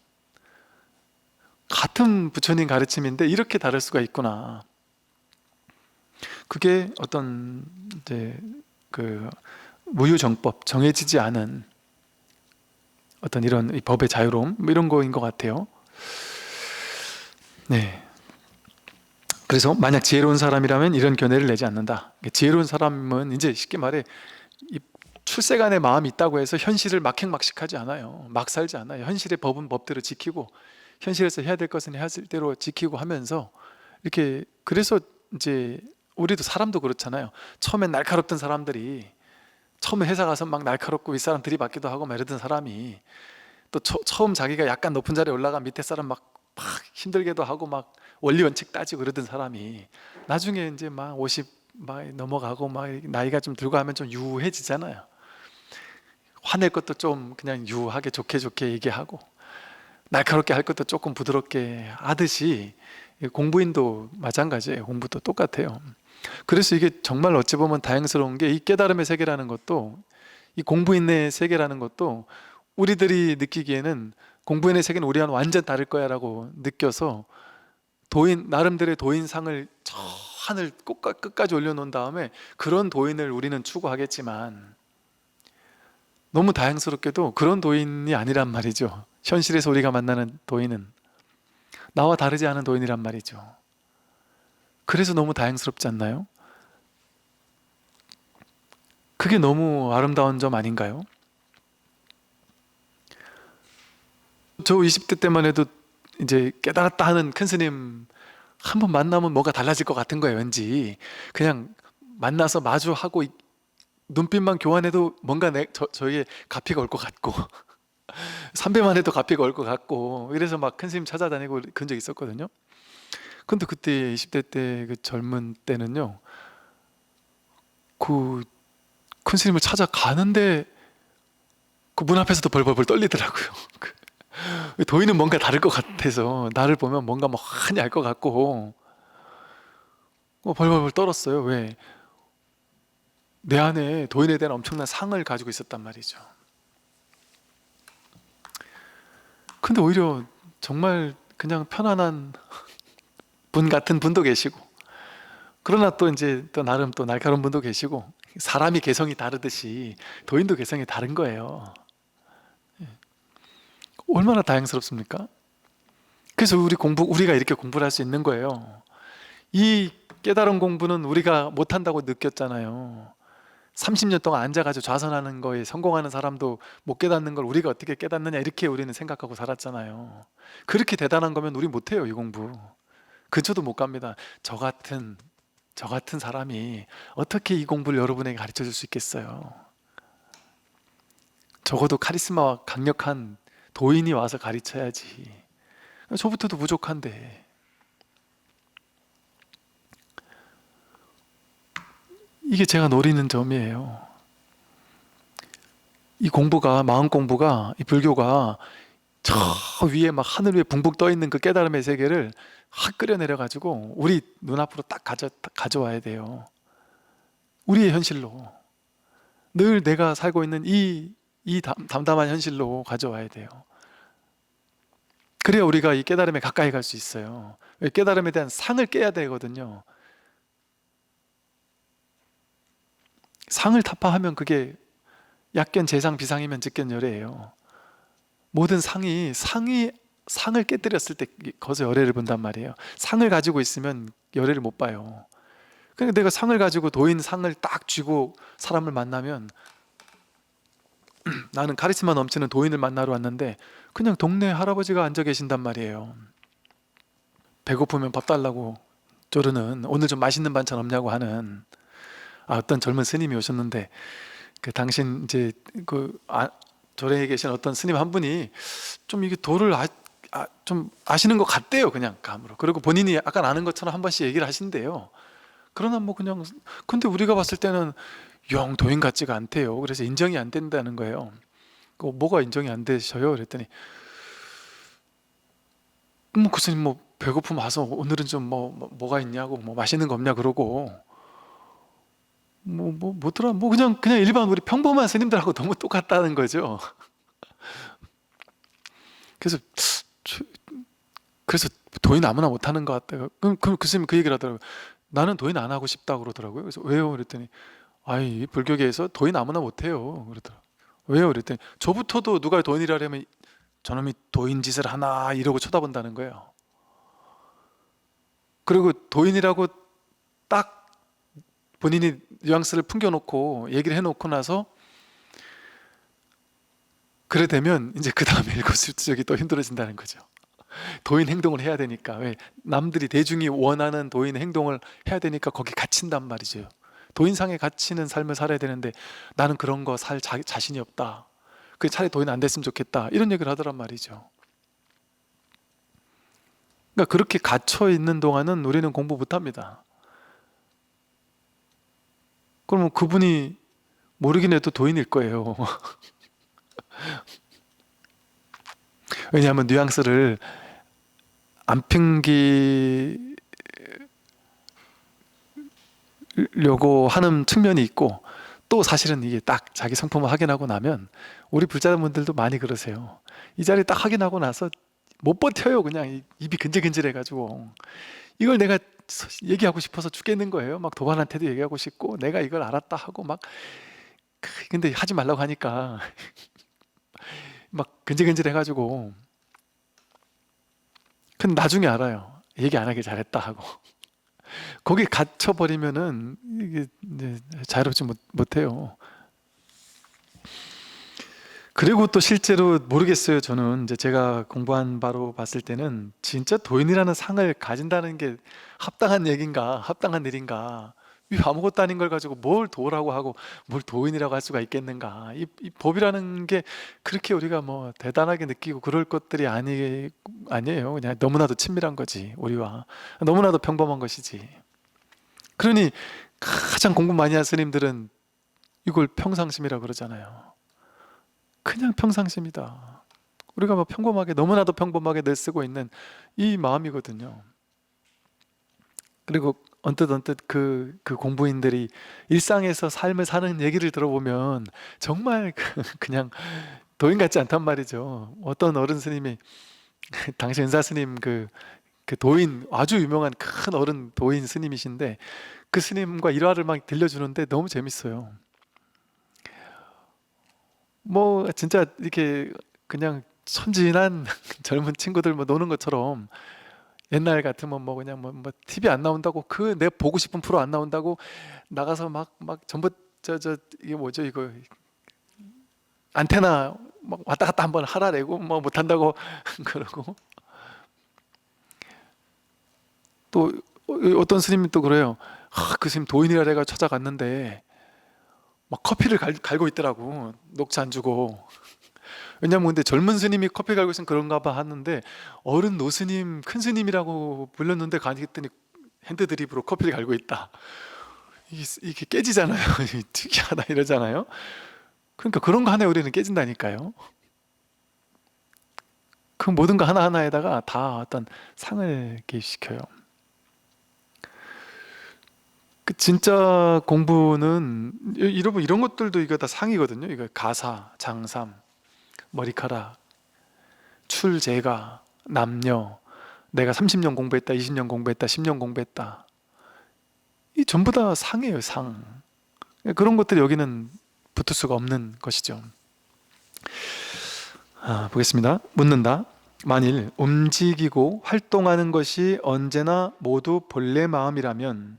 같은 부처님 가르침인데 이렇게 다를 수가 있구나. 그게 어떤 이제 그 무유정법, 정해지지 않은 어떤 이런 이 법의 자유로움 뭐 이런 거인 것 같아요. 네. 그래서 만약 지혜로운 사람이라면 이런 견해를 내지 않는다. 지혜로운 사람은 이제 쉽게 말해 이 출세간의 마음이 있다고 해서 현실을 막행막식하지 않아요. 막 살지 않아요. 현실의 법은 법대로 지키고 현실에서 해야 될 것은 해야 될 대로 지키고 하면서 이렇게, 그래서 이제 우리도 사람도 그렇잖아요. 처음엔 날카롭던 사람들이, 처음에 회사 가서 막 날카롭고 윗사람 들이받기도 하고 막 이러던 사람이 또 처음 자기가 약간 높은 자리에 올라가 밑에 사람 막 힘들게도 하고 막 원리 원칙 따지고 그러던 사람이 나중에 이제 막 50 막 넘어가고 막 나이가 좀 들고 하면 좀 유해지잖아요. 화낼 것도 좀 그냥 유하게 좋게 좋게 얘기하고 날카롭게 할 것도 조금 부드럽게 하듯이 공부인도 마찬가지예요. 공부도 똑같아요. 그래서 이게 정말 어찌 보면 다행스러운 게 이 깨달음의 세계라는 것도, 이 공부인의 세계라는 것도 우리들이 느끼기에는 공부인의 세계는 우리와는 완전 다를 거야 라고 느껴서 도인, 나름대로의 도인상을 저 하늘 끝까지 올려놓은 다음에 그런 도인을 우리는 추구하겠지만 너무 다행스럽게도 그런 도인이 아니란 말이죠. 현실에서 우리가 만나는 도인은 나와 다르지 않은 도인이란 말이죠. 그래서 너무 다행스럽지 않나요? 그게 너무 아름다운 점 아닌가요? 저 20대 때만 해도 이제 깨달았다 하는 큰 스님 한 번 만나면 뭐가 달라질 것 같은 거예요. 왠지 그냥 만나서 마주하고 눈빛만 교환해도 뭔가 저에게 가피가 올 것 같고 삼배만 해도 가피가 올 것 같고, 이래서 막 큰 스님 찾아다니고 그런 적 있었거든요. 근데 그때 20대 때 그 젊은 때는요, 그 큰 스님을 찾아가는데 그 문 앞에서도 벌벌벌 떨리더라고요. 도인은 뭔가 다를 것 같아서 나를 보면 뭔가 뭐 많이 알 것 같고 벌벌벌 떨었어요. 왜? 내 안에 도인에 대한 엄청난 상을 가지고 있었단 말이죠. 근데 오히려 정말 그냥 편안한 분 같은 분도 계시고, 그러나 또 이제 또 나름 또 날카로운 분도 계시고, 사람이 개성이 다르듯이 도인도 개성이 다른 거예요. 얼마나 다행스럽습니까? 그래서 우리가 이렇게 공부를 할 수 있는 거예요. 이 깨달은 공부는 우리가 못한다고 느꼈잖아요. 30년 동안 앉아가지고 좌선하는 거에 성공하는 사람도 못 깨닫는 걸 우리가 어떻게 깨닫느냐 이렇게 우리는 생각하고 살았잖아요. 그렇게 대단한 거면 우리 못해요, 이 공부. 근처도 못 갑니다. 저 같은 사람이 어떻게 이 공부를 여러분에게 가르쳐 줄 수 있겠어요? 적어도 카리스마와 강력한 도인이 와서 가르쳐야지. 저부터도 부족한데. 이게 제가 노리는 점이에요. 이 공부가, 마음 공부가, 이 불교가 저 위에 막 하늘 위에 붕붕 떠 있는 그 깨달음의 세계를 확 끌어내려 가지고 우리 눈앞으로 딱 가져와야 돼요. 우리의 현실로, 늘 내가 살고 있는 이 담담한 현실로 가져와야 돼요. 그래야 우리가 이 깨달음에 가까이 갈 수 있어요. 깨달음에 대한 상을 깨야 되거든요. 상을 타파하면 그게 약견 재상 비상이면 즉견열애예요. 모든 상을 깨뜨렸을 때 거기서 열애를 본단 말이에요. 상을 가지고 있으면 열애를 못 봐요. 그러니까 내가 상을 가지고 도인 상을 딱 쥐고 사람을 만나면 나는 카리스마 넘치는 도인을 만나러 왔는데 그냥 동네 할아버지가 앉아 계신단 말이에요. 배고프면 밥 달라고 조르는, 오늘 좀 맛있는 반찬 없냐고 하는 어떤 젊은 스님이 오셨는데, 그 당신 이제 절에 계신 어떤 스님 한 분이 좀 이게 도를 좀 아시는 것 같대요, 그냥 감으로. 그리고 본인이 약간 아는 것처럼 한 번씩 얘기를 하신대요. 그러나 뭐 그냥, 근데 우리가 봤을 때는 영 도인 같지가 않대요. 그래서 인정이 안 된다는 거예요. 뭐가 인정이 안 되셔요? 그랬더니 그 스님 뭐 배고픔 와서 오늘은 좀 뭐가 있냐고, 뭐 맛있는 거 없냐 그러고, 뭐더라, 그냥 일반 우리 평범한 스님들하고 너무 똑같다는 거죠. 그래서 그래서 도인 아무나 못하는 것 같다. 그럼 그 스님이 그 얘기를 하더라고요. 나는 도인 안 하고 싶다 그러더라고요. 그래서 왜요? 그랬더니 아이 불교계에서 도인 아무나 못해요 그러더라고요. 왜요? 그랬더니 저부터도 누가 도인이라 하면 저놈이 도인 짓을 하나 이러고 쳐다본다는 거예요. 그리고 도인이라고 딱 본인이 뉘앙스를 풍겨놓고 얘기를 해놓고 나서 그래 되면 이제 그 다음에 일거수일투족이 또 힘들어진다는 거죠. 도인 행동을 해야 되니까. 왜? 남들이 대중이 원하는 도인 행동을 해야 되니까 거기 갇힌단 말이죠. 도인상에 갇히는 삶을 살아야 되는데 나는 그런 거 살 자신이 없다. 그 차라리 도인 안 됐으면 좋겠다. 이런 얘기를 하더란 말이죠. 그러니까 그렇게 갇혀 있는 동안은 우리는 공부 못합니다. 그러면 그분이 모르긴 해도 도인일 거예요. 왜냐하면 뉘앙스를 안 풍기려고 하는 측면이 있고, 또 사실은 이게 딱 자기 성품을 확인하고 나면 우리 불자분들도 많이 그러세요. 이 자리 딱 확인하고 나서 못 버텨요. 그냥 입이 근질근질해가지고 이걸 내가 얘기하고 싶어서 죽겠는 거예요. 막 도반한테도 얘기하고 싶고 내가 이걸 알았다 하고 막, 근데 하지 말라고 하니까 막 근질근질해가지고, 근데 나중에 알아요. 얘기 안 하길 잘했다 하고. 거기 갇혀버리면은 이게 이제 자유롭지 못해요. 그리고 또 실제로 모르겠어요. 저는 이제 제가 공부한 바로 봤을 때는 진짜 도인이라는 상을 가진다는 게 합당한 얘기인가, 합당한 일인가. 이 아무것도 아닌 걸 가지고 뭘 도라고 하고 뭘 도인이라고 할 수가 있겠는가. 이 법이라는 게 그렇게 우리가 뭐 대단하게 느끼고 그럴 것들이 아니에요. 그냥 너무나도 친밀한 거지, 우리와. 너무나도 평범한 것이지. 그러니 가장 공부 많이 한 스님들은 이걸 평상심이라고 그러잖아요. 그냥 평상심이다. 우리가 뭐 평범하게, 너무나도 평범하게 늘 쓰고 있는 이 마음이거든요. 그리고 언뜻 그 공부인들이 일상에서 삶을 사는 얘기를 들어보면 정말 그냥 도인 같지 않단 말이죠. 어떤 어른 스님이 당시 은사 스님 그 도인, 아주 유명한 큰 어른 도인 스님이신데 그 스님과 일화를 막 들려주는데 너무 재밌어요. 뭐 진짜 이렇게 그냥 천진한 젊은 친구들 뭐 노는 것처럼, 옛날 같으면 뭐 그냥 뭐 TV 안 나온다고, 그 내 보고 싶은 프로 안 나온다고 나가서 막 전부 저 이게 뭐죠, 이거 안테나 막 왔다 갔다 한번 하라래고 뭐 못한다고 그러고, 또 어떤 스님이 또 그래요. 그 스님 도인이라 내가 찾아갔는데 막 커피를 갈고 있더라고, 녹차 안 주고. 왜냐면 근데 젊은 스님이 커피 갈고 있으면 그런가 봐 하는데, 어른 노스님, 큰 스님이라고 불렀는데 가니까 핸드 드립으로 커피를 갈고 있다. 이게 깨지잖아요. 특이하다 이러잖아요. 그러니까 그런 거 하나에 우리는 깨진다니까요. 그 모든 거 하나하나에다가 다 어떤 상을 개입시켜요. 그 진짜 공부는 여러분 이런 것들도 이거 다 상이거든요. 이거 가사, 장삼, 머리카락, 출제가, 남녀, 내가 30년 공부했다, 20년 공부했다, 10년 공부했다. 이 전부 다 상이에요, 상. 그런 것들이 여기는 붙을 수가 없는 것이죠. 보겠습니다. 묻는다. 만일 움직이고 활동하는 것이 언제나 모두 본래 마음이라면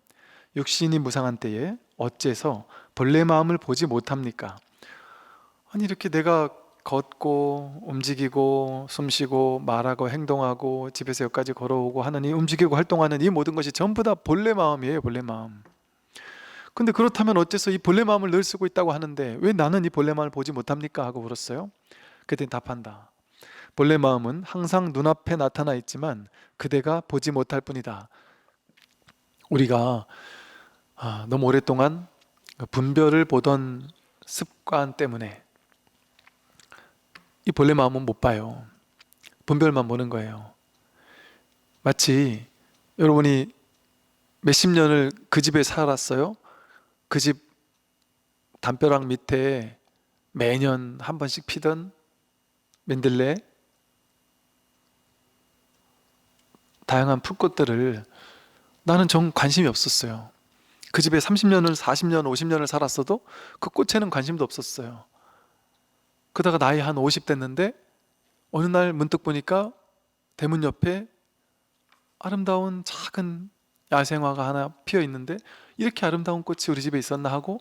육신이 무상한 때에 어째서 본래 마음을 보지 못합니까? 아니 이렇게 내가 걷고 움직이고 숨쉬고 말하고 행동하고 집에서 여기까지 걸어오고 하는 이 움직이고 활동하는 이 모든 것이 전부 다 본래 마음이에요, 본래 마음. 근데 그렇다면 어째서 이 본래 마음을 늘 쓰고 있다고 하는데 왜 나는 이 본래 마음을 보지 못합니까? 하고 물었어요. 그랬더니 답한다. 본래 마음은 항상 눈앞에 나타나 있지만 그대가 보지 못할 뿐이다. 우리가 너무 오랫동안 분별을 보던 습관 때문에 이 본래 마음은 못 봐요. 분별만 보는 거예요. 마치 여러분이 몇십 년을 그 집에 살았어요. 그 집 담벼락 밑에 매년 한 번씩 피던 민들레, 다양한 풀꽃들을 나는 정 관심이 없었어요. 그 집에 30년을 40년 50년을 살았어도 그 꽃에는 관심도 없었어요. 그러다가 나이 한 50 됐는데 어느 날 문득 보니까 대문 옆에 아름다운 작은 야생화가 하나 피어 있는데 이렇게 아름다운 꽃이 우리 집에 있었나 하고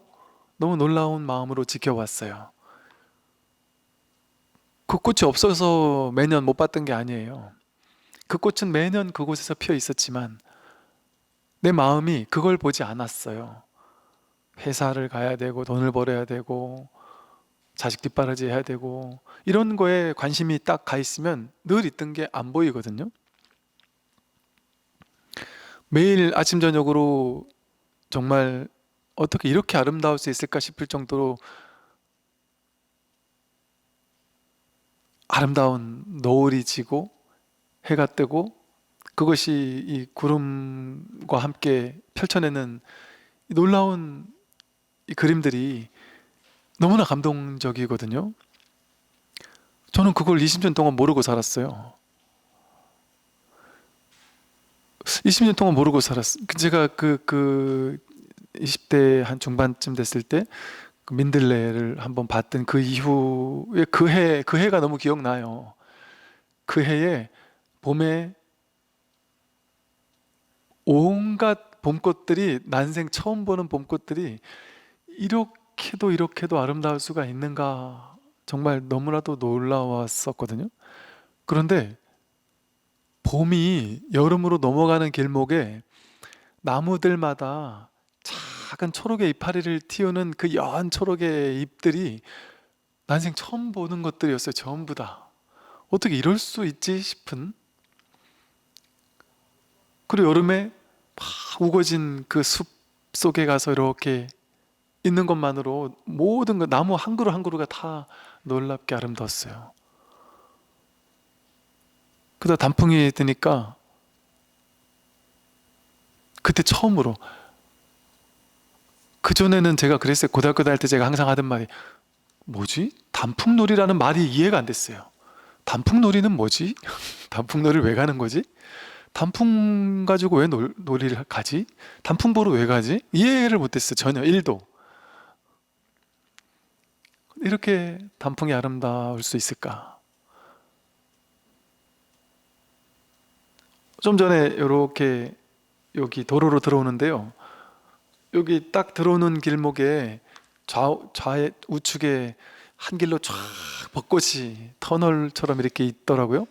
너무 놀라운 마음으로 지켜봤어요. 그 꽃이 없어서 매년 못 봤던 게 아니에요. 그 꽃은 매년 그곳에서 피어 있었지만 내 마음이 그걸 보지 않았어요. 회사를 가야 되고 돈을 벌어야 되고 자식 뒷바라지 해야 되고 이런 거에 관심이 딱 가 있으면 늘 있던 게 안 보이거든요. 매일 아침 저녁으로 정말 어떻게 이렇게 아름다울 수 있을까 싶을 정도로 아름다운 노을이 지고 해가 뜨고 그것이 이 구름과 함께 펼쳐내는 이 놀라운 이 그림들이 너무나 감동적이거든요. 저는 그걸 20년 동안 모르고 살았어요. 20년 동안 모르고 살았어요. 제가 그 20대 한 중반쯤 됐을 때 그 민들레를 한번 봤던 그 이후에 그 해가 너무 기억나요. 그 해에 봄에 온갖 봄꽃들이 난생 처음 보는 봄꽃들이 이렇게도 아름다울 수가 있는가 정말 너무나도 놀라웠었거든요. 그런데 봄이 여름으로 넘어가는 길목에 나무들마다 작은 초록의 이파리를 틔우는 그 여한 초록의 잎들이 난생 처음 보는 것들이었어요. 전부 다. 어떻게 이럴 수 있지 싶은. 그리고 여름에 막 우거진 그 숲 속에 가서 이렇게 있는 것만으로 모든 것, 나무 한 그루 한 그루가 다 놀랍게 아름다웠어요. 그러다 단풍이 드니까 그때 처음으로, 그전에는 제가 그랬어요. 고등학교 다닐 때 제가 항상 하던 말이 뭐지? 단풍놀이라는 말이 이해가 안 됐어요. 단풍놀이는 뭐지? 단풍놀이를 왜 가는 거지? 단풍 가지고 왜 놀이를 가지? 단풍 보러 왜 가지? 이해를 못했어요. 전혀 1도. 이렇게 단풍이 아름다울 수 있을까? 좀 전에 이렇게 여기 도로로 들어오는데요. 여기 딱 들어오는 길목에 좌에 우측에 한 길로 쫙 벚꽃이 터널처럼 이렇게 있더라고요.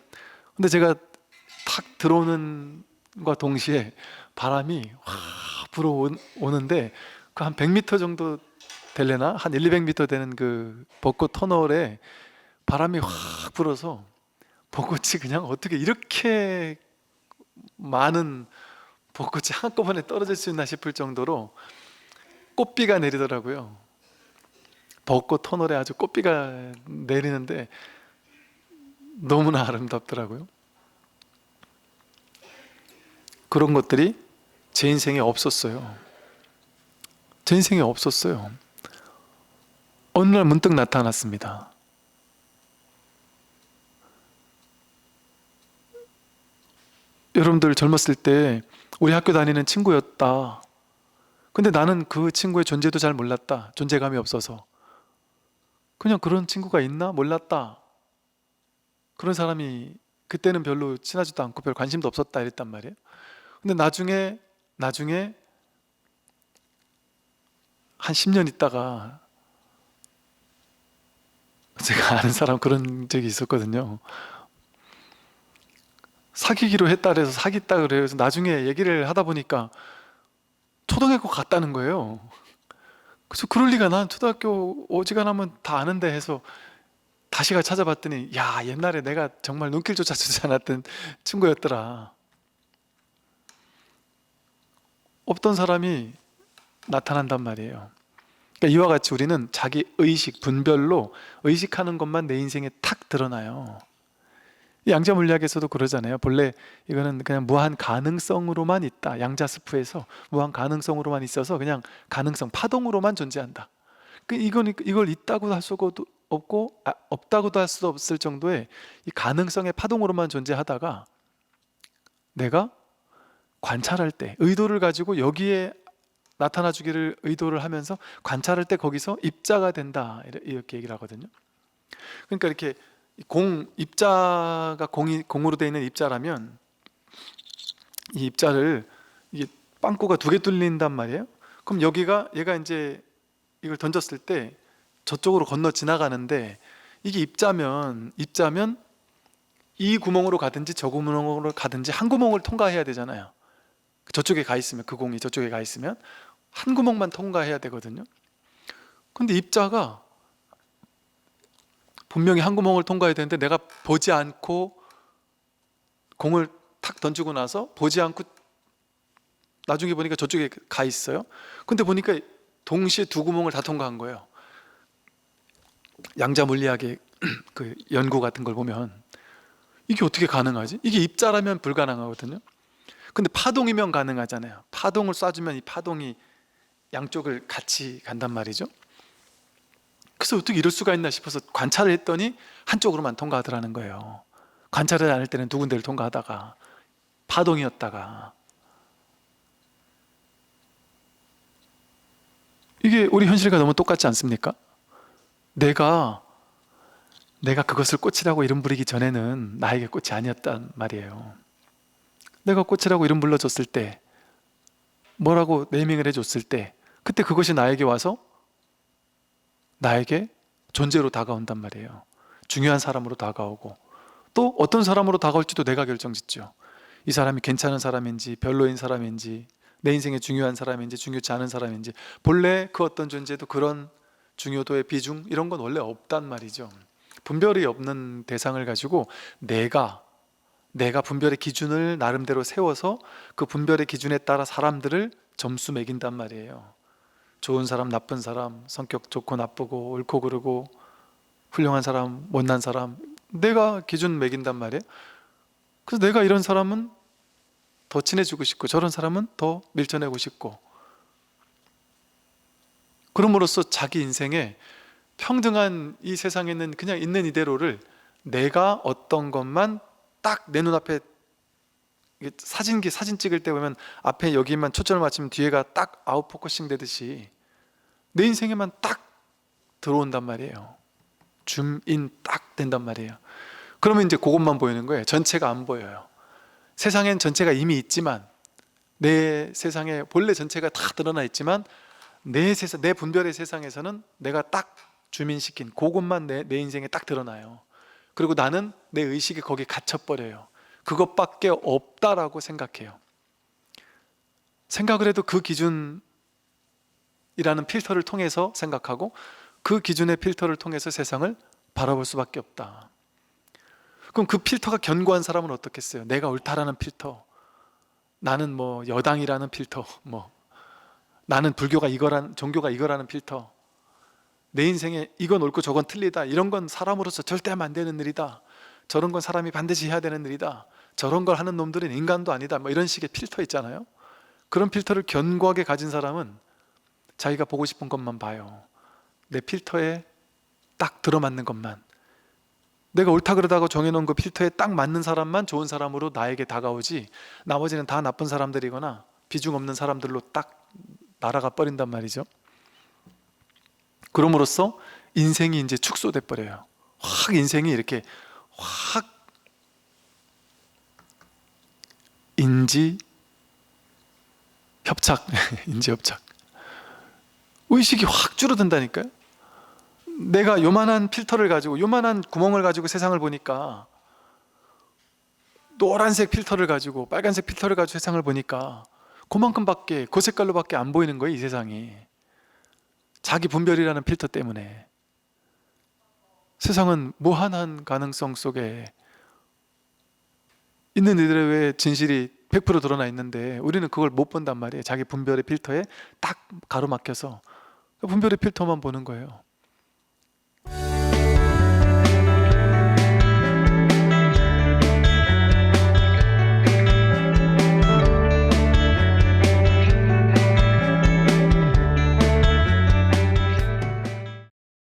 근데 제가 탁 들어오는 과 동시에 바람이 확 불어오는데 그 한 100m 정도 되려나? 한 1, 200m 되는 그 벚꽃 터널에 바람이 확 불어서 벚꽃이 그냥 어떻게 이렇게 많은 벚꽃이 한꺼번에 떨어질 수 있나 싶을 정도로 꽃비가 내리더라고요. 벚꽃 터널에 아주 꽃비가 내리는데 너무나 아름답더라고요. 그런 것들이 제 인생에 없었어요. 제 인생에 없었어요. 어느 날 문득 나타났습니다. 여러분들 젊었을 때 우리 학교 다니는 친구였다. 근데 나는 그 친구의 존재도 잘 몰랐다. 존재감이 없어서. 그냥 그런 친구가 있나? 몰랐다. 그런 사람이 그때는 별로 친하지도 않고 별 관심도 없었다 이랬단 말이에요. 근데 나중에 한 10년 있다가 제가 아는 사람 그런 적이 있었거든요. 사귀기로 했다 그래서 사귀었다 그래요. 그래서 나중에 얘기를 하다 보니까 초등학교 갔다는 거예요. 그래서 그럴 리가, 난 초등학교 어지간하면 다 아는데 해서 다시 가 찾아봤더니 야, 옛날에 내가 정말 눈길조차 주지 않았던 친구였더라. 없던 사람이 나타난단 말이에요. 그러니까 이와 같이 우리는 자기 의식, 분별로 의식하는 것만 내 인생에 탁 드러나요. 이 양자 물리학에서도 그러잖아요. 본래 이거는 그냥 무한 가능성으로만 있다. 양자스프에서 무한 가능성으로만 있어서 그냥 가능성, 파동으로만 존재한다. 이걸 있다고 할 수가 없고 없다고도 할 수 없을 정도의 이 가능성의 파동으로만 존재하다가 내가 관찰할 때, 의도를 가지고 여기에 나타나 주기를 의도를 하면서 관찰할 때 거기서 입자가 된다, 이렇게 얘기를 하거든요. 그러니까 이렇게 입자가 공으로 되어 있는 입자라면 이 입자를, 이게 빵꾸가 두 개 뚫린단 말이에요. 그럼 얘가 이제 이걸 던졌을 때 저쪽으로 건너 지나가는데, 이게 입자면 이 구멍으로 가든지 저 구멍으로 가든지 한 구멍을 통과해야 되잖아요. 저쪽에 가 있으면, 그 공이 저쪽에 가 있으면 한 구멍만 통과해야 되거든요. 근데 입자가 분명히 한 구멍을 통과해야 되는데 내가 보지 않고 공을 탁 던지고 나서 보지 않고 나중에 보니까 저쪽에 가 있어요. 근데 보니까 동시에 두 구멍을 다 통과한 거예요. 양자 물리학의 그 연구 같은 걸 보면 이게 어떻게 가능하지? 이게 입자라면 불가능하거든요. 근데 파동이면 가능하잖아요. 파동을 쏴주면 이 파동이 양쪽을 같이 간단 말이죠. 그래서 어떻게 이럴 수가 있나 싶어서 관찰을 했더니 한쪽으로만 통과하더라는 거예요. 관찰을 안 할 때는 두 군데를 통과하다가 파동이었다가. 이게 우리 현실과 너무 똑같지 않습니까? 내가 그것을 꽃이라고 이름 부르기 전에는 나에게 꽃이 아니었단 말이에요. 내가 꽃이라고 이름 불러줬을 때, 뭐라고 네이밍을 해줬을 때, 그때 그것이 나에게 와서 나에게 존재로 다가온단 말이에요. 중요한 사람으로 다가오고, 또 어떤 사람으로 다가올지도 내가 결정짓죠. 이 사람이 괜찮은 사람인지 별로인 사람인지, 내 인생에 중요한 사람인지 중요치 않은 사람인지, 본래 그 어떤 존재도 그런 중요도의 비중 이런 건 원래 없단 말이죠. 분별이 없는 대상을 가지고 내가 분별의 기준을 나름대로 세워서 그 분별의 기준에 따라 사람들을 점수 매긴단 말이에요. 좋은 사람, 나쁜 사람, 성격 좋고 나쁘고 옳고 그르고 훌륭한 사람, 못난 사람, 내가 기준 매긴단 말이에요. 그래서 내가 이런 사람은 더 친해지고 싶고 저런 사람은 더 밀쳐내고 싶고, 그럼으로써 자기 인생에 평등한 이 세상에 있는 그냥 있는 이대로를 내가 어떤 것만 딱 내 눈앞에, 사진 찍을 때 보면 앞에 여기만 초점을 맞추면 뒤에가 딱 아웃포커싱 되듯이 내 인생에만 딱 들어온단 말이에요. 줌인 딱 된단 말이에요. 그러면 이제 그것만 보이는 거예요. 전체가 안 보여요. 세상엔 전체가 이미 있지만, 내 세상에 본래 전체가 다 드러나 있지만 내 분별의 세상에서는 내가 딱 줌인시킨 그것만 내 인생에 딱 드러나요. 그리고 나는 내 의식이 거기 갇혀버려요. 그것밖에 없다라고 생각해요. 생각을 해도 그 기준이라는 필터를 통해서 생각하고, 그 기준의 필터를 통해서 세상을 바라볼 수밖에 없다. 그럼 그 필터가 견고한 사람은 어떻겠어요? 내가 옳다라는 필터, 나는 뭐 여당이라는 필터, 뭐 나는 종교가 이거라는 필터, 내 인생에 이건 옳고 저건 틀리다, 이런 건 사람으로서 절대 하면 안 되는 일이다, 저런 건 사람이 반드시 해야 되는 일이다, 저런 걸 하는 놈들은 인간도 아니다, 뭐 이런 식의 필터 있잖아요. 그런 필터를 견고하게 가진 사람은 자기가 보고 싶은 것만 봐요. 내 필터에 딱 들어맞는 것만, 내가 옳다 그러다가 정해놓은 그 필터에 딱 맞는 사람만 좋은 사람으로 나에게 다가오지, 나머지는 다 나쁜 사람들이거나 비중 없는 사람들로 딱 날아가 버린단 말이죠. 그럼으로써 인생이 이제 축소돼 버려요. 확 인생이 이렇게 확 인지 협착 의식이 확 줄어든다니까요. 내가 요만한 필터를 가지고, 요만한 구멍을 가지고 세상을 보니까, 노란색 필터를 가지고 빨간색 필터를 가지고 세상을 보니까 그만큼밖에, 그 색깔로밖에 안 보이는 거예요. 이 세상이 자기 분별이라는 필터 때문에. 세상은 무한한 가능성 속에 있는 이들의 진실이 100% 드러나 있는데 우리는 그걸 못 본단 말이에요. 자기 분별의 필터에 딱 가로막혀서 분별의 필터만 보는 거예요.